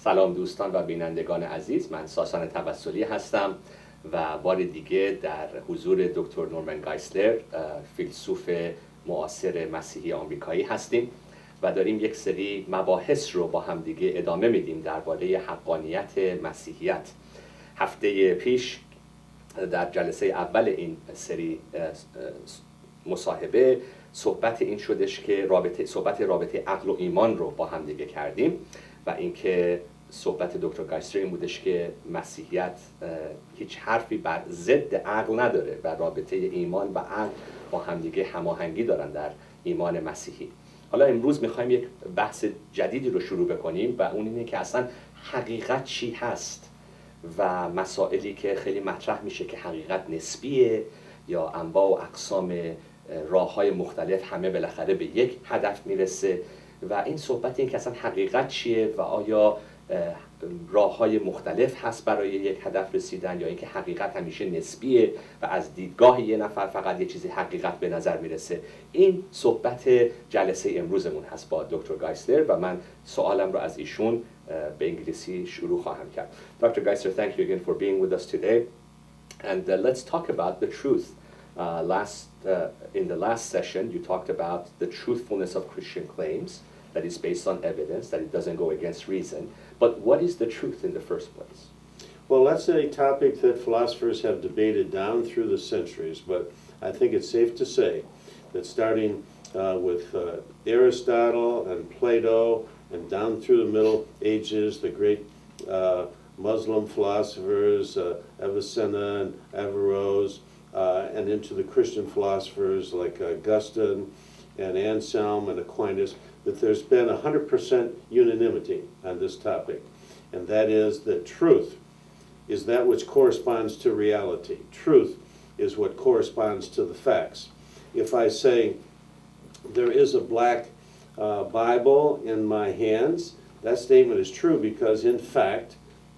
سلام دوستان و بینندگان عزیز، من ساسان توسلی هستم و بار دیگه در حضور دکتر نورمن گایسلر، فیلسوف معاصر مسیحی آمریکایی هستیم و داریم یک سری مباحث رو با هم دیگه ادامه میدیم درباره حقانیت مسیحیت. هفته پیش در جلسه اول این سری مصاحبه صحبت این شدش که رابطه عقل و ایمان رو با هم دیگه کردیم و اینکه صحبت دکتر گایسلر این بودش که مسیحیت هیچ حرفی بر ضد عقل نداره و رابطه ایمان و عقل با همدیگه هماهنگی دارن در ایمان مسیحی. حالا امروز میخوایم یک بحث جدیدی رو شروع بکنیم و اون اینه که اصلا حقیقت چی هست و مسائلی که خیلی مطرح میشه که حقیقت نسبیه یا انواع و اقسام راه‌های مختلف همه بالاخره به یک هدف میرسه و این صحبت این که اصلا حقیقت چیه و آیا راه‌های مختلف هست برای یک هدف رسیدن یا اینکه حقیقت همیشه نسبیه و از دیدگاه یه نفر فقط یه چیزی حقیقت به نظر میرسه. این صحبت جلسه امروزمون هست با دکتر گایسلر و من سوالم رو از ایشون به انگلیسی شروع خواهم کرد. Dr. Geisler, thank you again for being with us today. And let's talk about the truth. In the last session, you talked about the truthfulness of Christian claims, that is based on evidence, that it doesn't go against reason. But what is the truth in the first place? Well, that's a topic that philosophers have debated down through the centuries, but I think it's safe to say that starting with Aristotle and Plato and down through the Middle Ages, the great Muslim philosophers, Avicenna and Averroes, and into the Christian philosophers like Augustine and Anselm and Aquinas, that there's been 100% unanimity on this topic, and that is that truth is that which corresponds to reality. Truth is what corresponds to the facts. If I say there is a black Bible in my hands, that statement is true because in fact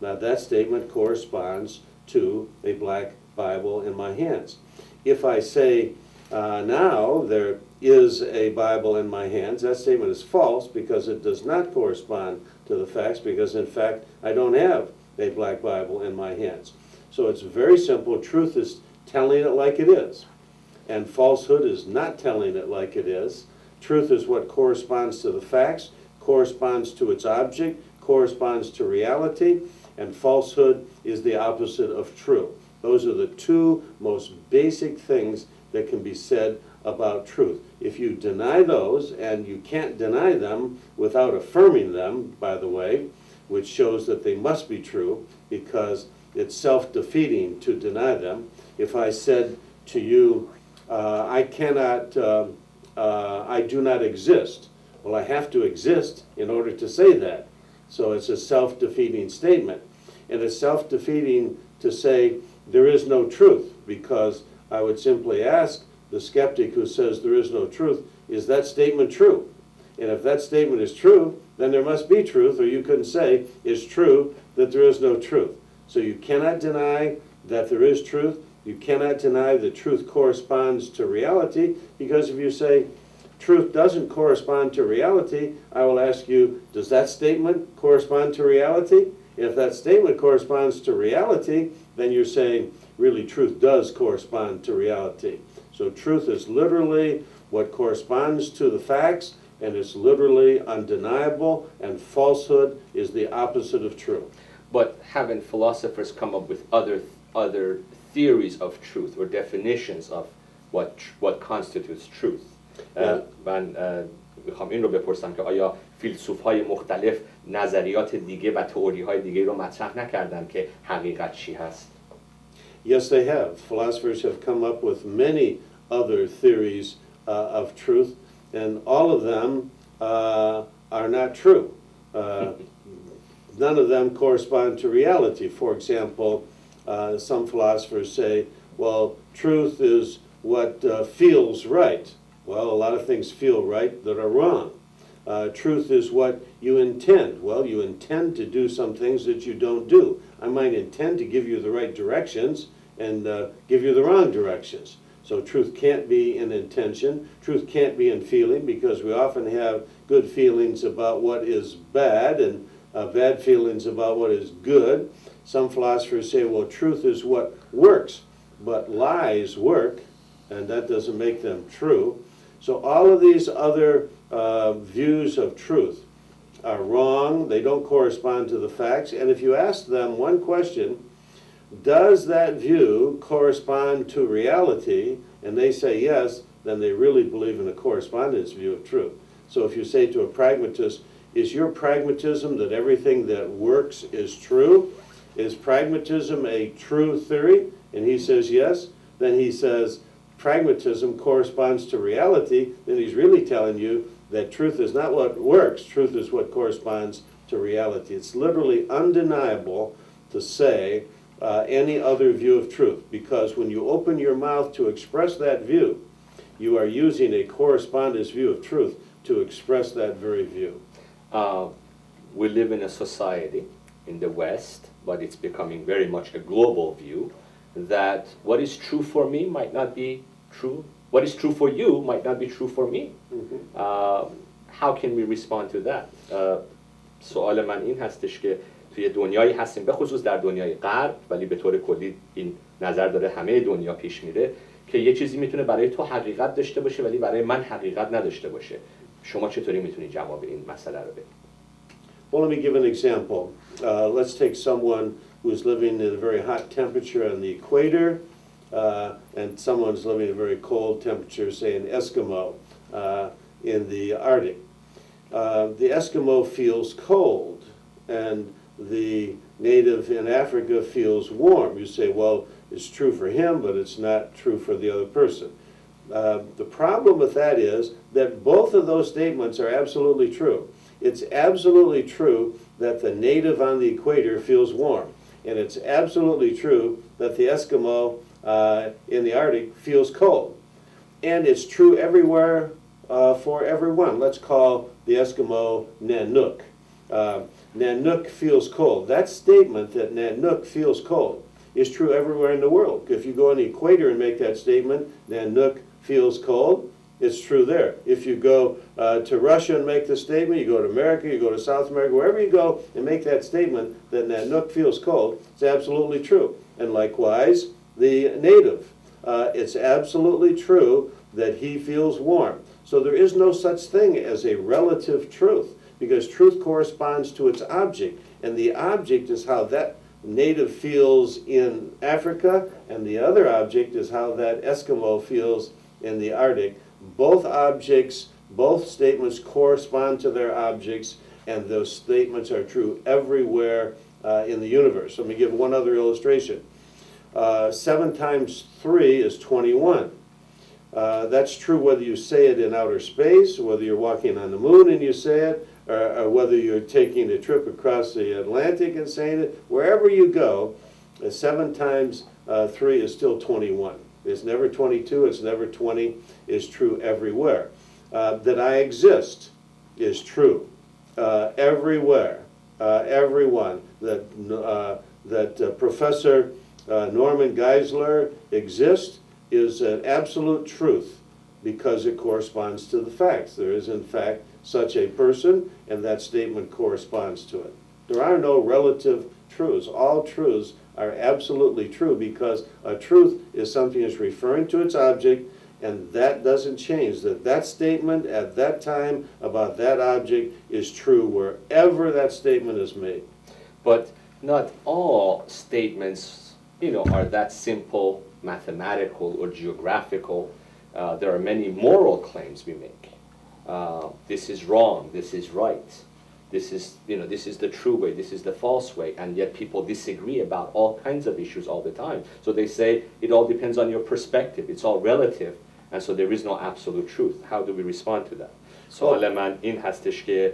that statement corresponds to a black Bible in my hands. If I say now there is a Bible in my hands, that statement is false because it does not correspond to the facts, because in fact I don't have a black Bible in my hands. So it's very simple. Truth is telling it like it is, and falsehood is not telling it like it is. Truth is what corresponds to the facts, corresponds to its object, corresponds to reality, and falsehood is the opposite of true. Those are the two most basic things that can be said about truth. If you deny those, and you can't deny them without affirming them, by the way, which shows that they must be true because it's self-defeating to deny them. If I said to you, I do not exist, well, I have to exist in order to say that. So it's a self-defeating statement. And it's self-defeating to say there is no truth, because I would simply ask the skeptic who says there is no truth, is that statement true? And if that statement is true, then there must be truth, or you couldn't say it's true that there is no truth. So you cannot deny that there is truth. You cannot deny that truth corresponds to reality, because if you say truth doesn't correspond to reality, I will ask you, does that statement correspond to reality? If that statement corresponds to reality, then you're saying really truth does correspond to reality. So truth is literally what corresponds to the facts, and it's literally undeniable, and falsehood is the opposite of true. But haven't philosophers come up with other theories of truth or definitions of what constitutes truth? من میخوام این رو بپرسم که آیا فیلسوف‌های مختلف نظریات دیگه و تئوری‌های دیگه رو مطرح نکردن که حقیقت چی هست؟ Yes, they have. Philosophers have come up with many other theories of truth, and all of them are not true. None of them correspond to reality. For example, some philosophers say, well, truth is what feels right. Well, a lot of things feel right that are wrong. Truth is what you intend. Well, you intend to do some things that you don't do. I might intend to give you the right directions and give you the wrong directions. So truth can't be in intention. Truth can't be in feeling, because we often have good feelings about what is bad and bad feelings about what is good. Some philosophers say, well, truth is what works, but lies work, and that doesn't make them true. So all of these other views of truth are wrong. They don't correspond to the facts. And if you ask them one question, does that view correspond to reality? And they say yes, then they really believe in a correspondence view of truth. So if you say to a pragmatist, is your pragmatism that everything that works is true? Is pragmatism a true theory? And he says yes. Then he says pragmatism corresponds to reality. Then he's really telling you that truth is not what works. Truth is what corresponds to reality. It's literally undeniable to say any other view of truth, because when you open your mouth to express that view, you are using a correspondence view of truth to express that very view. We live in a society in the West, but it's becoming very much a global view, that what is true for me might not be true. What is true for you might not be true for me. How can we respond to that? سوال من این هستش که توی دنیایی هستیم، به خصوص در دنیای غرب، ولی به طور کلی این نظر داره همه دنیا پیش میره، که یه چیزی میتونه برای تو حقیقت داشته باشه ولی برای من حقیقت نداشته باشه. شما چطوری میتونید جواب این مسئله رو بدید؟ Well, let me give an example. Let's take someone who's living in a very hot temperature on the equator, and someone's living in a very cold temperature, say an Eskimo in the Arctic. The Eskimo feels cold, and the native in Africa feels warm. You say, well, it's true for him, but it's not true for the other person. The problem with that is that both of those statements are absolutely true. It's absolutely true that the native on the equator feels warm, and it's absolutely true that the Eskimo in the Arctic feels cold. And it's true everywhere for everyone. Let's call the Eskimo Nanook. Nanook feels cold. That statement that Nanook feels cold is true everywhere in the world. If you go on the equator and make that statement, Nanook feels cold, it's true there. If you go to Russia and make the statement, you go to America, you go to South America, wherever you go and make that statement that Nanook feels cold, it's absolutely true. And likewise, the native, it's absolutely true that he feels warm. So there is no such thing as a relative truth, because truth corresponds to its object, and the object is how that native feels in Africa, and the other object is how that Eskimo feels in the Arctic. Both objects, both statements correspond to their objects, and those statements are true everywhere in the universe. Let me give one other illustration. 7 times 3 is 21. That's true whether you say it in outer space, whether you're walking on the moon and you say it, or whether you're taking a trip across the Atlantic and saying it. Wherever you go, 7 times 3 is still 21. It's never 22, it's never 20, it's true everywhere. That I exist is true everywhere, everyone. That Professor Norman Gayseler exists is an absolute truth because it corresponds to the facts. There is, in fact, such a person, and that statement corresponds to it. There are no relative truths. All truths are absolutely true because a truth is something that's referring to its object, and that doesn't change. That statement at that time about that object is true wherever that statement is made. But not all statements, are that simple, mathematical, or geographical. There are many moral claims we make. This is wrong, this is right. This is the true way, this is the false way, and yet people disagree about all kinds of issues all the time. So they say it all depends on your perspective, it's all relative, and so there is no absolute truth. How do we respond to that? سوال من این هستش که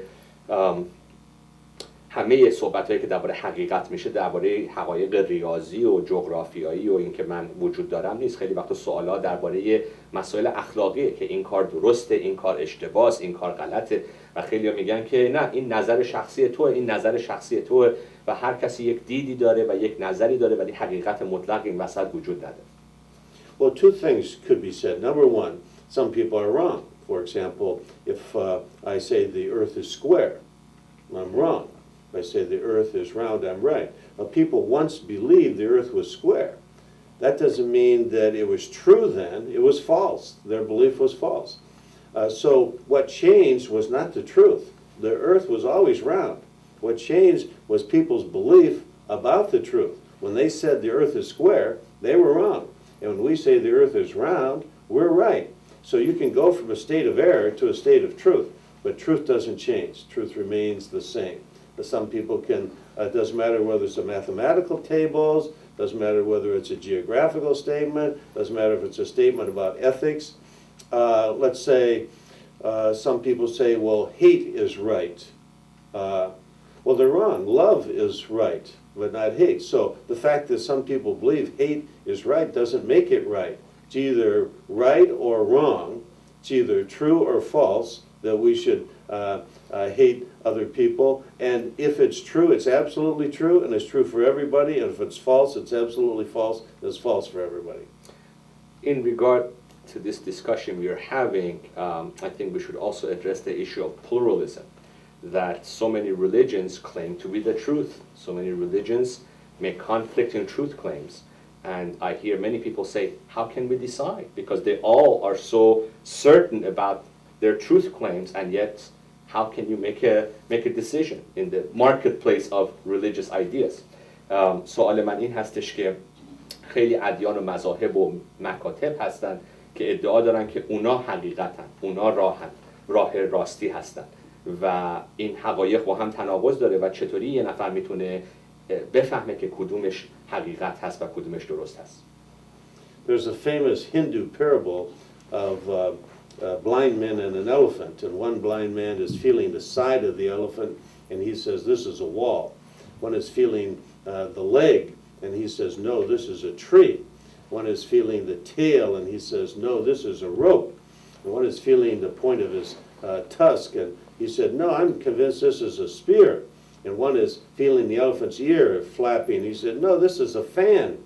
همه صحبت‌هایی که درباره حقیقت میشه درباره حقایق ریاضی و جغرافیایی و اینکه من وجود دارم نیست. خیلی وقتا سوالا درباره مسائل اخلاقیه که این کار درسته، این کار اشتباهه، این کار غلطه، و خیلی‌ها میگن که نه، این نظر شخصی توه، این نظر شخصی توه، و هر کسی یک دیدی داره و یک نظری داره، ولی حقیقت مطلق این وسط وجود نداره. Well, 2 things could be said. Number one, some people are wrong. For example, if I say the earth is square, I'm wrong. If I say the earth is round, I'm right. Well, people once believed the earth was square. That doesn't mean that it was true then. It was false. Their belief was false. So what changed was not the truth. The earth was always round. What changed was people's belief about the truth. When they said the earth is square, they were wrong. And when we say the earth is round, we're right. So you can go from a state of error to a state of truth, but truth doesn't change. Truth remains the same. But some people can, it doesn't matter whether it's a mathematical tables, doesn't matter whether it's a geographical statement, doesn't matter if it's a statement about ethics. Let's say some people say, well, hate is right. Well, they're wrong. Love is right, but not hate. So the fact that some people believe hate is right doesn't make it right. It's either right or wrong. It's either true or false that we should hate other people. And if it's true, it's absolutely true, and it's true for everybody. And if it's false, it's absolutely false, and it's false for everybody. In regard to this discussion we are having, I think we should also address the issue of pluralism, that so many religions claim to be the truth. So many religions make conflicting truth claims. And I hear many people say, how can we decide? Because they all are so certain about their truth claims, and yet how can you make a decision in the marketplace of religious ideas? سوال من این هستش که خیلی ادیان و مذاهب و مکاتب هستن که ادعا دارن که اونا حقیقتن، اونا راه راستی هستن و این حقایق با هم تناقض داره و چطوری یه نفر میتونه بفهمه که کدومش حقیقت هست و کدومش درست هست. There's a famous Hindu parable of blind men and an elephant, and one blind man is feeling the side of the elephant, and he says, this is a wall. One is feeling the leg, and he says, no, this is a tree. One is feeling the tail, and he says, no, this is a rope. And one is feeling the point of his tusk, and he said, no, I'm convinced this is a spear. And one is feeling the elephant's ear flapping. He said, no, this is a fan.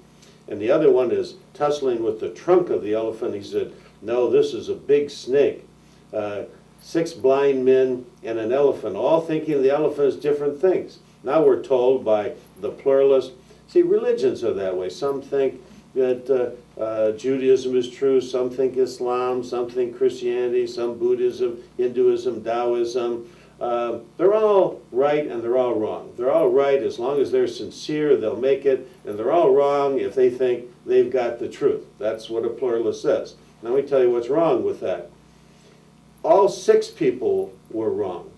And the other one is tussling with the trunk of the elephant. He said, no, this is a big snake. 6 blind men and an elephant, all thinking the elephant is different things. Now we're told by the pluralists, see, religions are that way. Some think that Judaism is true, some think Islam, some think Christianity, some Buddhism, Hinduism, Taoism. They're all right and they're all wrong. They're all right as long as they're sincere, they'll make it, and they're all wrong if they think they've got the truth. That's what a pluralist says. Now let me tell you what's wrong with that. All 6 people were wrong.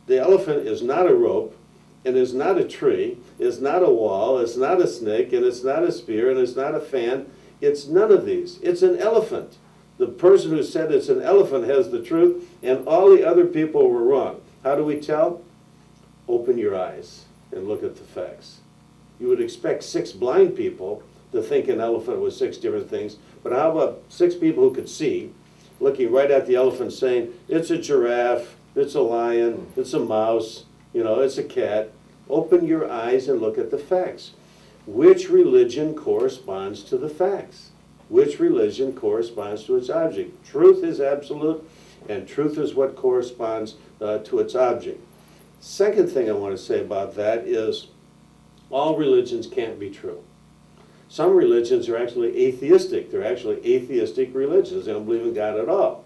The elephant is not a rope, and is not a tree, is not a wall, it's not a snake, and it's not a spear, and it's not a fan. It's none of these. It's an elephant. The person who said it's an elephant has the truth, and all the other people were wrong. How do we tell? Open your eyes and look at the facts. You would expect 6 blind people to think an elephant was 6 different things, but how about 6 people who could see, looking right at the elephant saying, it's a giraffe, it's a lion, it's a mouse, it's a cat. Open your eyes and look at the facts. Which religion corresponds to the facts? Which religion corresponds to its object? Truth is absolute, and truth is what corresponds to its object. Second thing I want to say about that is all religions can't be true. Some religions are actually atheistic. They're actually atheistic religions. They don't believe in God at all.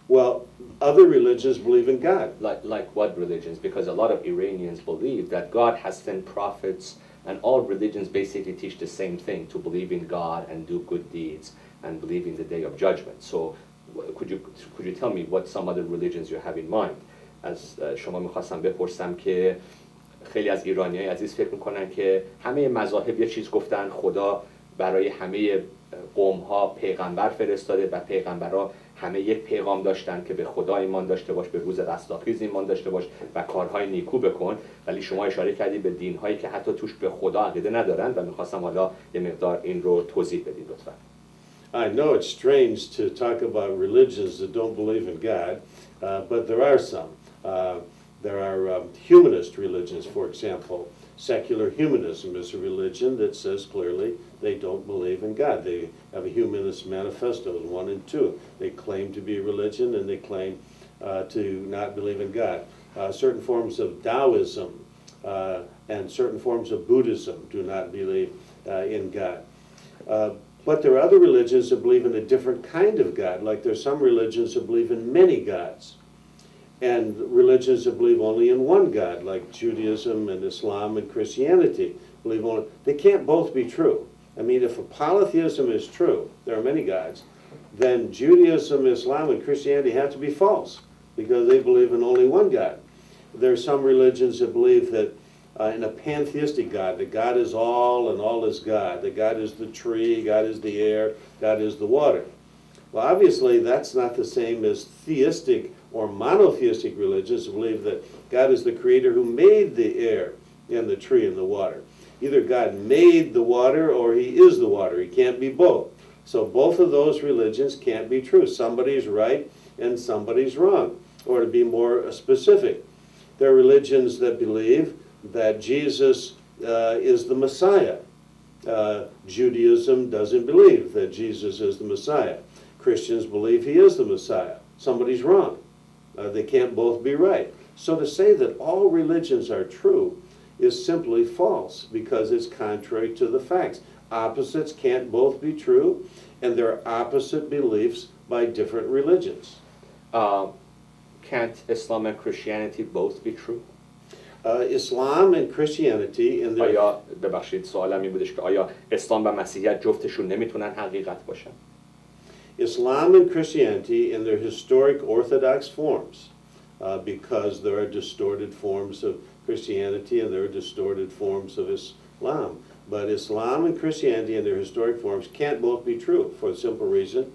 Well, other religions believe in God. Like what religions? Because a lot of Iranians believe that God has sent prophets, and all religions basically teach the same thing, to believe in God and do good deeds and believe in the day of judgment. So could you tell me what some other religions you have in mind? از شما میخواستم بپرسم که خیلی از ایرانیای عزیز فکر میکنن که همه مذاهب یه چیز گفتن، خدا برای همه قوم‌ها پیغمبر فرستاده و پیغمبرها همه یک پیغام داشتن که به خدا ایمان داشته باش، به روز رستاخیز ایمان داشته باش و کارهای نیکو بکن. ولی شما اشاره کردید به دین‌هایی که حتی توش به خدا عقیده ندارن و میخواستم حالا یه مقدار این رو توضیح بدید لطفاً. I know it's strange to talk about religions that don't believe in God, but there are some. There are humanist religions, for example. Secular humanism is a religion that says clearly they don't believe in God. They have a humanist manifestos, 1 and 2. They claim to be a religion and they claim to not believe in God. Certain forms of Taoism and certain forms of Buddhism do not believe in God. But there are other religions that believe in a different kind of God, like there's some religions that believe in many gods, and religions that believe only in one God, like Judaism and Islam and Christianity believe only. They can't both be true. I mean, if polytheism is true, there are many gods, then Judaism, Islam, and Christianity have to be false, because they believe in only one God. There are some religions that believe that in a pantheistic God, that God is all and all is God, that God is the tree, God is the air, God is the water. Well, obviously, that's not the same as theistic or monotheistic religions who believe that God is the creator who made the air and the tree and the water. Either God made the water or he is the water. He can't be both. So both of those religions can't be true. Somebody's right and somebody's wrong. Or to be more specific, there are religions that believe that Jesus is the Messiah. Judaism doesn't believe that Jesus is the Messiah. Christians believe he is the Messiah. Somebody's wrong. They can't both be right. So to say that all religions are true is simply false, because it's contrary to the facts. Opposites can't both be true, and there are opposite beliefs by different religions. Can't Islam and Christianity both be true? Islam and Christianity in their... آیا ببخشید سوالم این بودش که آیا اسلام و مسیحیت جفتشون نمیتونن حقیقت باشن؟ Islam and Christianity in their historic Orthodox forms, because there are distorted forms of Christianity and there are distorted forms of Islam. But Islam and Christianity in their historic forms can't both be true, for the simple reason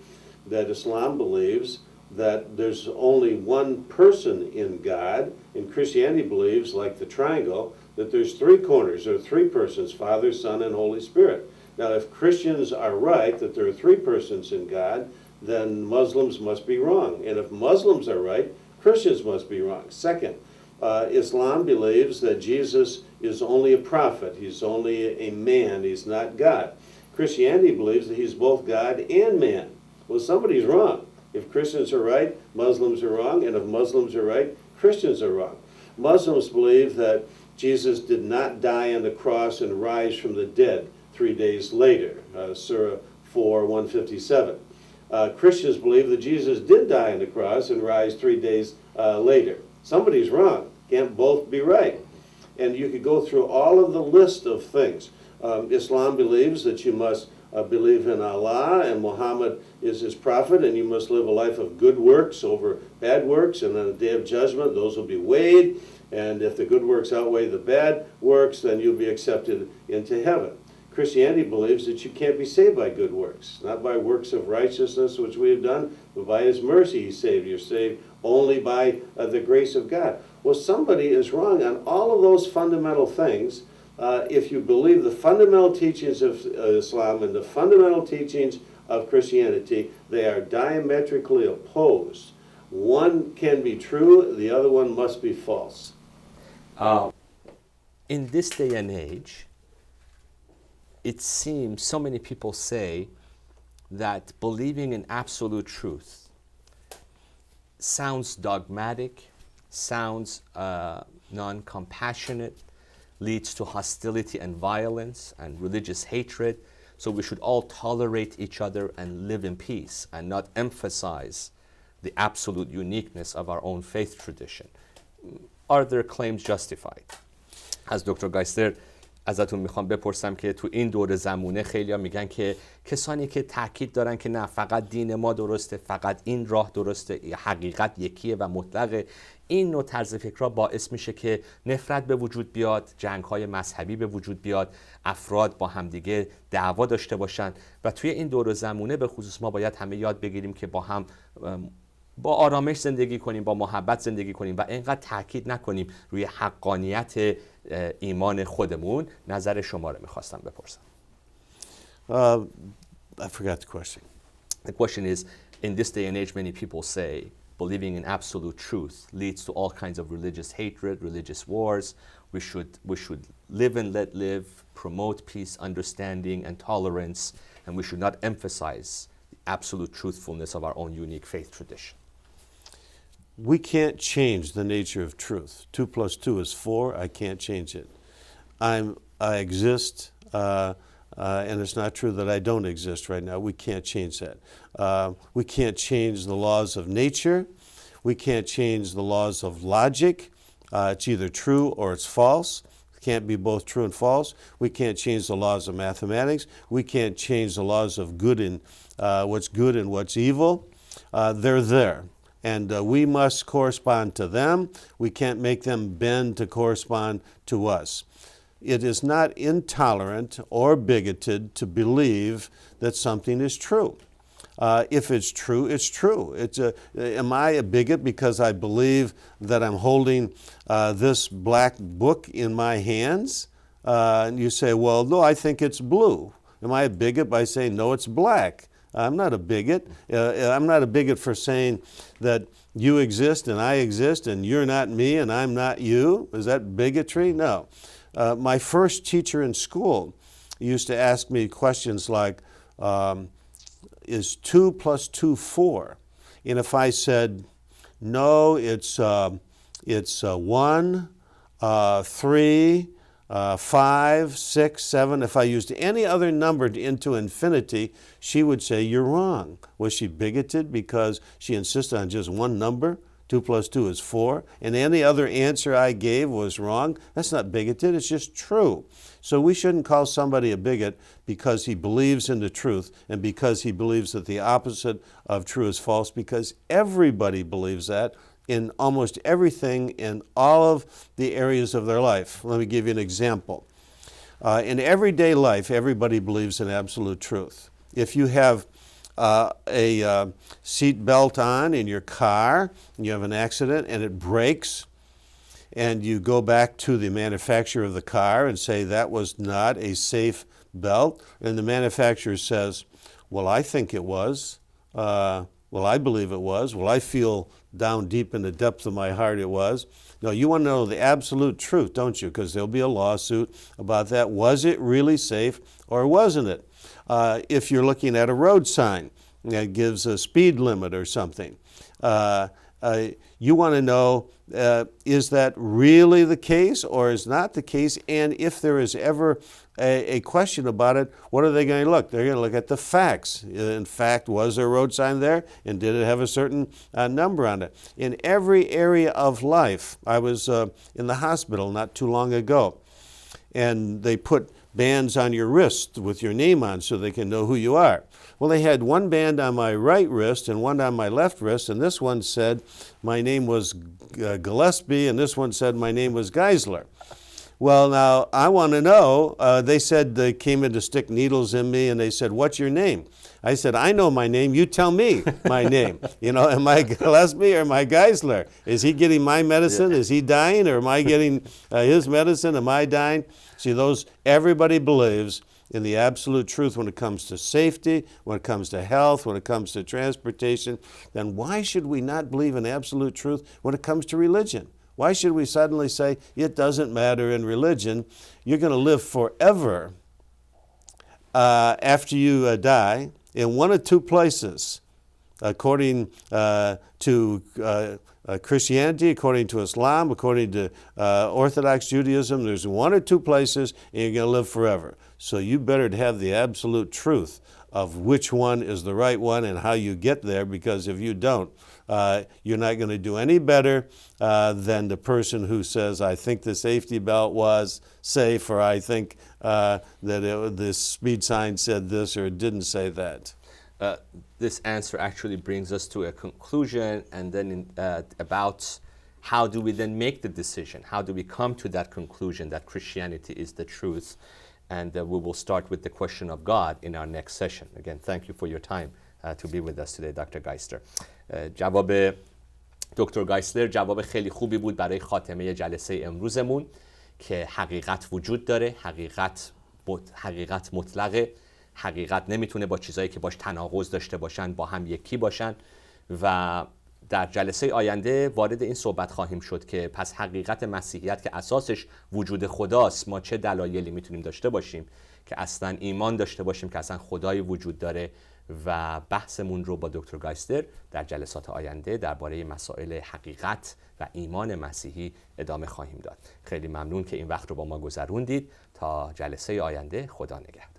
that Islam believes that there's only one person in God, and Christianity believes, like the triangle, that there's three corners, or three persons, Father, Son, and Holy Spirit. Now, if Christians are right that there are three persons in God, then Muslims must be wrong. And if Muslims are right, Christians must be wrong. Second, Islam believes that Jesus is only a prophet. He's only a man. He's not God. Christianity believes that he's both God and man. Well, somebody's wrong. If Christians are right, Muslims are wrong. And if Muslims are right, Christians are wrong. Muslims believe that Jesus did not die on the cross and rise from the dead 3 days later, Surah 4, 157. Christians believe that Jesus did die on the cross and rise 3 days later. Somebody's wrong. Can't both be right. And you could go through all of the list of things. Islam believes that you must believe in Allah and Muhammad is his prophet, and you must live a life of good works over bad works, and on the day of judgment those will be weighed, and if the good works outweigh the bad works, then you'll be accepted into heaven. Christianity believes that you can't be saved by good works, not by works of righteousness which we have done, but by his mercy he saved. You're saved only by the grace of God. Well, somebody is wrong on all of those fundamental things. If you believe the fundamental teachings of Islam and the fundamental teachings of Christianity, they are diametrically opposed. One can be true, the other one must be false. In this day and age, it seems so many people say that believing in absolute truth sounds dogmatic, sounds non-compassionate, leads to hostility and violence and religious hatred. So we should all tolerate each other and live in peace and not emphasize the absolute uniqueness of our own faith tradition. Are their claims justified? از دکتر گایسلر ازتون میخوام بپرسم که تو این دور زمونه خیلیا میگن که کسانی که تاکید دارن که نه فقط دین ما درسته، فقط این راه درسته، حقیقت یکیه و مطلقه، این نوع طرز فکرها باعث میشه که نفرت به وجود بیاد، جنگ‌های مذهبی به وجود بیاد، افراد با همدیگه دعوا داشته باشن و توی این دور زمونه به خصوص ما باید همه یاد بگیریم که با هم با آرامش زندگی کنیم، با محبت زندگی کنیم و اینقدر تاکید نکنیم روی حقانیت ایمان خودمون. نظر شما رو میخواستم بپرسم. I forgot the question. The question is, in this day and age, many people say believing in absolute truth leads to all kinds of religious hatred, religious wars. We should live and let live, promote peace, understanding, and tolerance, and we should not emphasize the absolute truthfulness of our own unique faith tradition. we can't change the nature of truth. 2 + 2 is 4. I can't change it. I exist, and it's not true that I don't exist right now. We can't change that. We can't change the laws of nature. We can't change the laws of logic. It's either true or it's false. It can't be both true and false. We can't change the laws of mathematics. We can't change the laws of good and what's good and what's evil. They're there. And we must correspond to them. We can't make them bend to correspond to us. It is not intolerant or bigoted to believe that something is true. If it's true, it's true. Am I a bigot because I believe that I'm holding this black book in my hands? And you say, well, no, I think it's blue. Am I a bigot by saying, no, it's black? I'm not a bigot. I'm not a bigot for saying that you exist and I exist and you're not me and I'm not you. Is that bigotry? No. My first teacher in school used to ask me questions like, is 2 + 2 4? And if I said, no, it's 1, 3, 5, 6, 7. If I used any other number into infinity, she would say, you're wrong. Was she bigoted because she insisted on just one number? 2 + 2 is 4. And any other answer I gave was wrong? That's not bigoted, it's just true. So we shouldn't call somebody a bigot because he believes in the truth and because he believes that the opposite of true is false, because everybody believes that in almost everything in all of the areas of their life. Let me give you an example. In everyday life, everybody believes in absolute truth. If you have a seat belt on in your car, and you have an accident and it breaks, and you go back to the manufacturer of the car and say that was not a safe belt, and the manufacturer says, well, I think it was. Well, I believe it was. Well, I feel down deep in the depths of my heart it was. No, you want to know the absolute truth, don't you? Because there'll be a lawsuit about that. Was it really safe or wasn't it? If you're looking at a road sign that gives a speed limit or something, you want to know, is that really the case or is not the case? And if there is ever a question about it, what are they going to look? They're going to look at the facts. In fact, was there a road sign there? And did it have a certain number on it? In every area of life, I was in the hospital not too long ago, and they put bands on your wrist with your name on so they can know who you are. Well, they had one band on my right wrist and one on my left wrist, and this one said my name was Gillespie, and this one said my name was Gayseler. Well, now, I want to know, they said they came in to stick needles in me, and they said, what's your name? I said, I know my name, you tell me my name. You know, am I Gillespie or am I Gayseler? Is he getting my medicine? Is he dying, or am I getting his medicine? Am I dying? See, everybody believes in the absolute truth when it comes to safety, when it comes to health, when it comes to transportation. Then why should we not believe in absolute truth when it comes to religion? Why should we suddenly say, it doesn't matter in religion, you're going to live forever after you die in one of two places, according to Christianity, according to Islam, according to Orthodox Judaism, there's one or two places and you're going to live forever. So you better have the absolute truth of which one is the right one and how you get there, because if you don't, you're not going to do any better than the person who says, I think the safety belt was safe, or I think that the speed sign said this or it didn't say that. This answer actually brings us to a conclusion, and then about how do we then make the decision? How do we come to that conclusion that Christianity is the truth? And we will start with the question of God in our next session. Again, thank you for your time to be with us today, Dr. Geister. جواب دکتر گایسلر جواب خیلی خوبی بود برای خاتمه جلسه امروزمون که حقیقت وجود داره، حقیقت مطلقه، حقیقت نمیتونه با چیزایی که باش تناقض داشته باشن با هم یکی باشن. و در جلسه آینده وارد این صحبت خواهیم شد که پس حقیقت مسیحیت که اساسش وجود خداست، ما چه دلایلی میتونیم داشته باشیم که اصلا ایمان داشته باشیم که اصلا خدایی وجود داره و بحثمون رو با دکتر گایسلر در جلسات آینده درباره مسائل حقیقت و ایمان مسیحی ادامه خواهیم داد. خیلی ممنون که این وقت رو با ما گذروندید. تا جلسه آینده، خدا نگهدار.